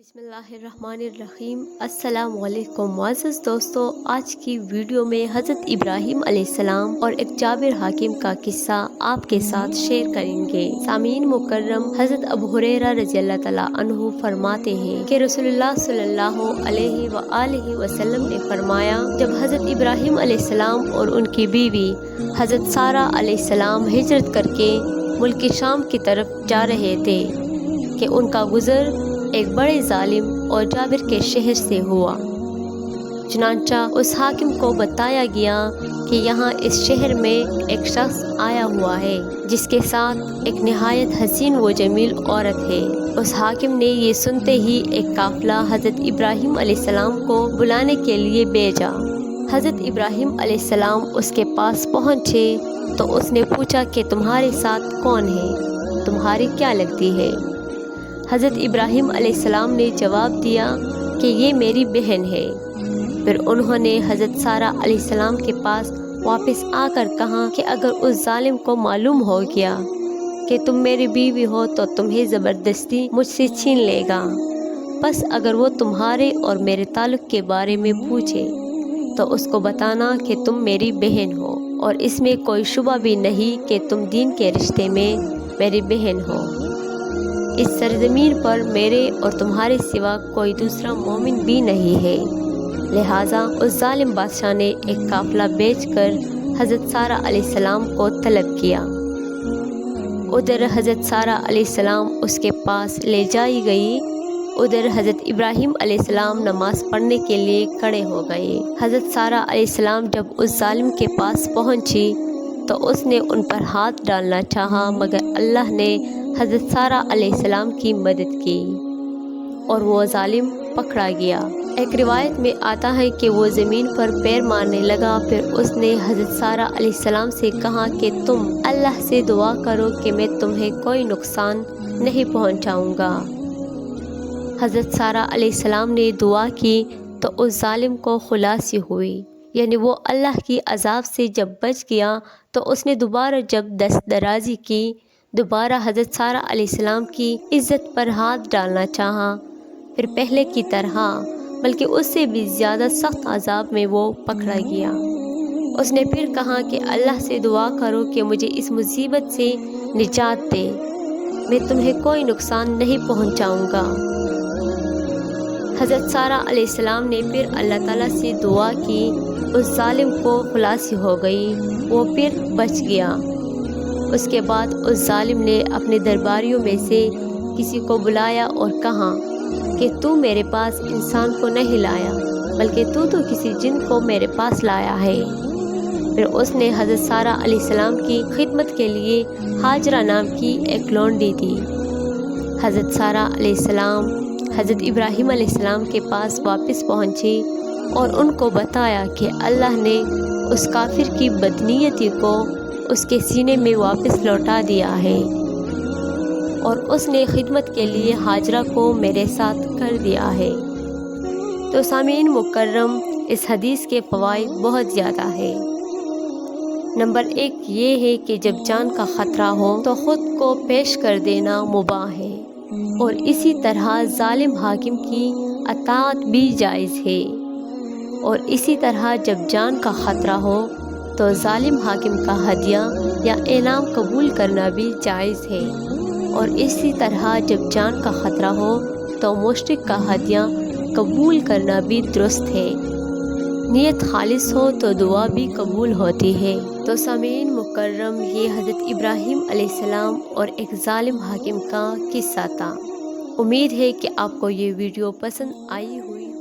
بسم اللہ الرحمن الرحیم۔ السلام علیکم معزز دوستو، آج کی ویڈیو میں حضرت ابراہیم علیہ السلام اور ایک جابر حاکم کا قصہ آپ کے ساتھ شیئر کریں گے۔ سامعین مکرم، حضرت ابو ہریرہ رضی اللہ تعالیٰ عنہ فرماتے ہیں کہ رسول اللہ صلی اللہ علیہ وآلہ وسلم نے فرمایا، جب حضرت ابراہیم علیہ السلام اور ان کی بیوی حضرت سارہ علیہ السلام ہجرت کر کے ملک شام کی طرف جا رہے تھے کہ ان کا گزر ایک بڑے ظالم اور جابر کے شہر سے ہوا۔ چنانچہ اس حاکم کو بتایا گیا کہ یہاں اس شہر میں ایک شخص آیا ہوا ہے جس کے ساتھ ایک نہایت حسین و جمیل عورت ہے۔ اس حاکم نے یہ سنتے ہی ایک قافلہ حضرت ابراہیم علیہ السلام کو بلانے کے لیے بھیجا۔ حضرت ابراہیم علیہ السلام اس کے پاس پہنچے تو اس نے پوچھا کہ تمہارے ساتھ کون ہے، تمہاری کیا لگتی ہے؟ حضرت ابراہیم علیہ السلام نے جواب دیا کہ یہ میری بہن ہے۔ پھر انہوں نے حضرت سارہ علیہ السلام کے پاس واپس آ کر کہا کہ اگر اس ظالم کو معلوم ہو گیا کہ تم میری بیوی ہو تو تمہیں زبردستی مجھ سے چھین لے گا، بس اگر وہ تمہارے اور میرے تعلق کے بارے میں پوچھے تو اس کو بتانا کہ تم میری بہن ہو، اور اس میں کوئی شبہ بھی نہیں کہ تم دین کے رشتے میں میری بہن ہو۔ اس سرزمین پر میرے اور تمہارے سوا کوئی دوسرا مومن بھی نہیں ہے۔ لہٰذا اس ظالم بادشاہ نے ایک قافلہ بھیج کر حضرت سارہ علیہ السلام کو طلب کیا۔ ادھر حضرت سارہ علیہ السلام اس کے پاس لے جائی گئی، ادھر حضرت ابراہیم علیہ السلام نماز پڑھنے کے لیے کھڑے ہو گئے۔ حضرت سارہ علیہ السلام جب اس ظالم کے پاس پہنچی تو اس نے ان پر ہاتھ ڈالنا چاہا، مگر اللہ نے حضرت سارہ علیہ السلام کی مدد کی اور وہ ظالم پکڑا گیا۔ ایک روایت میں آتا ہے کہ وہ زمین پر پیر مارنے لگا، پھر اس نے حضرت سارہ علیہ السلام سے کہا کہ تم اللہ سے دعا کرو کہ میں تمہیں کوئی نقصان نہیں پہنچاؤں گا۔ حضرت سارہ علیہ السلام نے دعا کی تو اس ظالم کو خلاصی ہوئی، یعنی وہ اللہ کی عذاب سے جب بچ گیا تو اس نے دوبارہ جب دست درازی کی، دوبارہ حضرت سارہ علیہ السلام کی عزت پر ہاتھ ڈالنا چاہا، پھر پہلے کی طرح بلکہ اس سے بھی زیادہ سخت عذاب میں وہ پکڑا گیا۔ اس نے پھر کہا کہ اللہ سے دعا کرو کہ مجھے اس مصیبت سے نجات دے، میں تمہیں کوئی نقصان نہیں پہنچاؤں گا۔ حضرت سارہ علیہ السلام نے پھر اللہ تعالیٰ سے دعا کی، اس ظالم کو خلاصی ہو گئی، وہ پھر بچ گیا۔ اس کے بعد اس ظالم نے اپنے درباریوں میں سے کسی کو بلایا اور کہا کہ تو میرے پاس انسان کو نہیں لایا بلکہ تو کسی جن کو میرے پاس لایا ہے۔ پھر اس نے حضرت سارہ علیہ السلام کی خدمت کے لیے ہاجرہ نام کی ایک لونڈی دی۔ حضرت سارہ علیہ السلام حضرت ابراہیم علیہ السلام کے پاس واپس پہنچی اور ان کو بتایا کہ اللہ نے اس کافر کی بدنیتی کو اس کے سینے میں واپس لوٹا دیا ہے اور اس نے خدمت کے لیے ہاجرہ کو میرے ساتھ کر دیا ہے۔ تو سامعین مکرم، اس حدیث کے فوائد بہت زیادہ ہے۔ نمبر 1 یہ ہے کہ جب جان کا خطرہ ہو تو خود کو پیش کر دینا مباح ہے، اور اسی طرح ظالم حاکم کی اطاعت بھی جائز ہے، اور اسی طرح جب جان کا خطرہ ہو تو ظالم حاکم کا ہدیہ یا انعام قبول کرنا بھی جائز ہے، اور اسی طرح جب جان کا خطرہ ہو تو مشرک کا ہدیہ قبول کرنا بھی درست ہے۔ نیت خالص ہو تو دعا بھی قبول ہوتی ہے۔ تو سامعین مکرم، یہ حضرت ابراہیم علیہ السلام اور ایک ظالم حاکم کا قصہ تھا۔ امید ہے کہ آپ کو یہ ویڈیو پسند آئی ہوئی